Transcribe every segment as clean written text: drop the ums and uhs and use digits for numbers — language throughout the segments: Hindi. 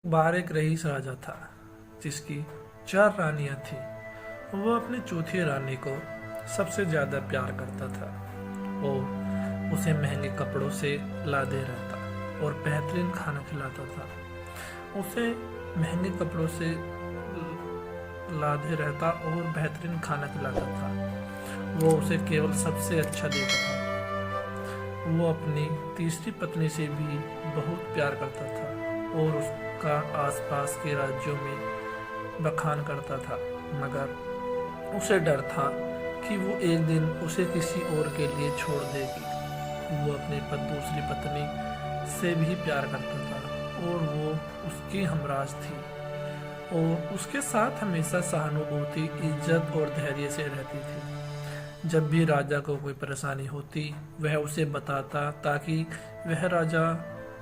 बाहर एक रईस राजा था जिसकी 4 रानियां थीं। वो अपनी चौथी रानी को सबसे ज्यादा प्यार करता था और उसे महंगे कपड़ों से लादे रहता और बेहतरीन खाना खिलाता था। उसे महंगे कपड़ों से लादे रहता और बेहतरीन खाना खिलाता था। वो उसे केवल सबसे अच्छा देखता था। वो अपनी तीसरी पत्नी से भी बहुत प्यार करता था और उसका आसपास के राज्यों में बखान करता था, मगर उसे डर था कि वो एक दिन उसे किसी और के लिए छोड़ देगी। वो अपनी दूसरी पत्नी से भी प्यार करता था और वो उसकी हमराज थी और उसके साथ हमेशा सहानुभूति, इज्जत और धैर्य से रहती थी। जब भी राजा को कोई परेशानी होती वह उसे बताता ताकि वह राजा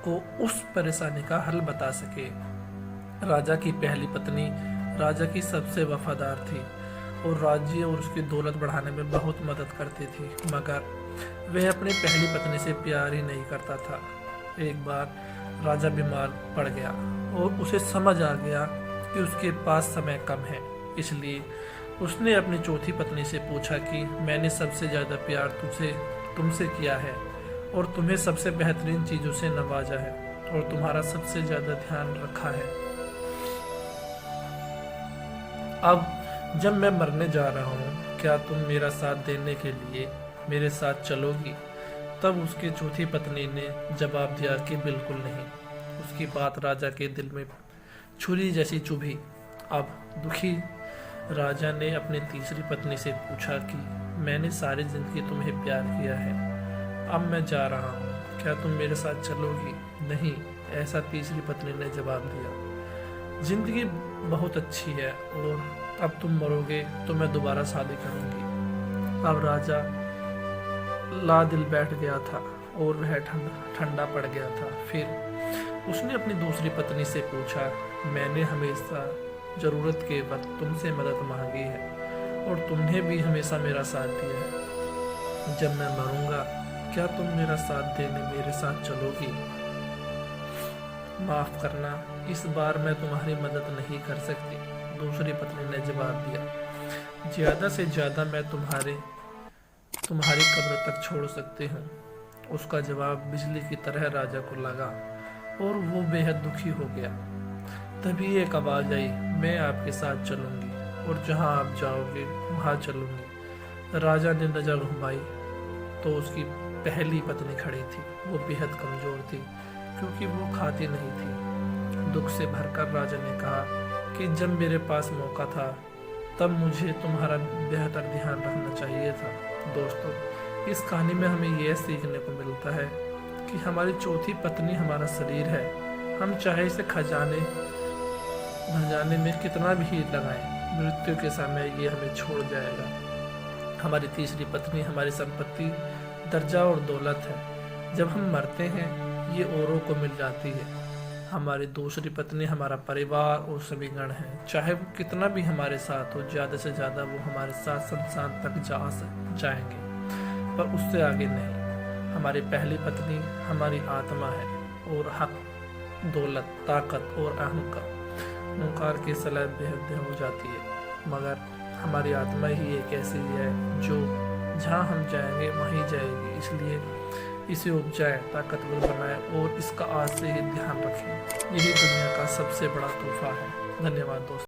को उस परेशानी का हल बता सके। राजा की पहली पत्नी राजा की सबसे वफादार थी और राज्य और उसकी दौलत बढ़ाने में बहुत मदद करती थी, मगर वह अपनी पहली पत्नी से प्यार ही नहीं करता था। एक बार राजा बीमार पड़ गया और उसे समझ आ गया कि उसके पास समय कम है, इसलिए उसने अपनी चौथी पत्नी से पूछा कि मैंने सबसे ज़्यादा प्यार तुमसे किया है और तुम्हें सबसे बेहतरीन चीज़ों से नवाजा है और तुम्हारा सबसे ज़्यादा ध्यान रखा है। अब जब मैं मरने जा रहा हूँ, क्या तुम मेरा साथ देने के लिए मेरे साथ चलोगी? तब उसकी चौथी पत्नी ने जवाब दिया कि बिल्कुल नहीं। उसकी बात राजा के दिल में छुरी जैसी चुभी। अब दुखी राजा ने अपनी तीसरी पत्नी से पूछा कि मैंने सारी जिंदगी तुम्हें प्यार किया है, अब मैं जा रहा हूँ, क्या तुम मेरे साथ चलोगी? नहीं, ऐसा तीसरी पत्नी ने जवाब दिया। जिंदगी बहुत अच्छी है और अब तुम मरोगे तो मैं दोबारा शादी करूंगी। अब राजा लादिल बैठ गया था और वह ठंडा पड़ गया था। फिर उसने अपनी दूसरी पत्नी से पूछा, मैंने हमेशा जरूरत के वक्त तुमसे मदद मांगी है और तुमने भी हमेशा मेरा साथ दिया है। जब मैं मरूंगा क्या तुम मेरा साथ देने मेरे साथ चलोगी? माफ करना, इस बार मैं तुम्हारी मदद नहीं कर सकती, दूसरी पत्नी ने जवाब दिया। ज्यादा से ज्यादा मैं तुम्हारी कब्र तक छोड़ सकती हूँ। उसका जवाब बिजली की तरह राजा को लगा और वो बेहद दुखी हो गया। तभी एक आवाज आई, मैं आपके साथ चलूंगी और जहां आप जाओगे वहां चलूंगी। राजा ने नजर घुमाई तो उसकी पहली पत्नी खड़ी थी। वो बेहद कमजोर थी क्योंकि वो खाती नहीं थी। दुख से भरकर राजा ने कहा कि जब मेरे पास मौका था तब मुझे तुम्हारा बेहतर ध्यान रखना चाहिए था। दोस्तों, इस कहानी में हमें यह सीखने को मिलता है कि हमारी चौथी पत्नी हमारा शरीर है। हम चाहे इसे खजाने में कितना भी लगाएं, मृत्यु के समय ये हमें छोड़ जाएगा। हमारी तीसरी पत्नी हमारी संपत्ति, दर्जा और दौलत है। जब हम मरते हैं ये औरों को मिल जाती है। हमारी दूसरी पत्नी हमारा परिवार और सभी गण है। चाहे वो कितना भी हमारे साथ हो, ज्यादा से ज्यादा वो हमारे साथ शमशान तक जाएंगे, पर उससे आगे नहीं। हमारी पहली पत्नी हमारी आत्मा है और हक, दौलत, ताकत और अहंकार की सलाह बेहद हो जाती है, मगर हमारी आत्मा ही एक ऐसी है जो जहाँ हम जाएंगे वहीं जाएगी। इसलिए इसे उपजाएं, ताकतवर बनाएं और इसका आज से ही ध्यान रखें। यही दुनिया का सबसे बड़ा तोहफा है। धन्यवाद दोस्तों।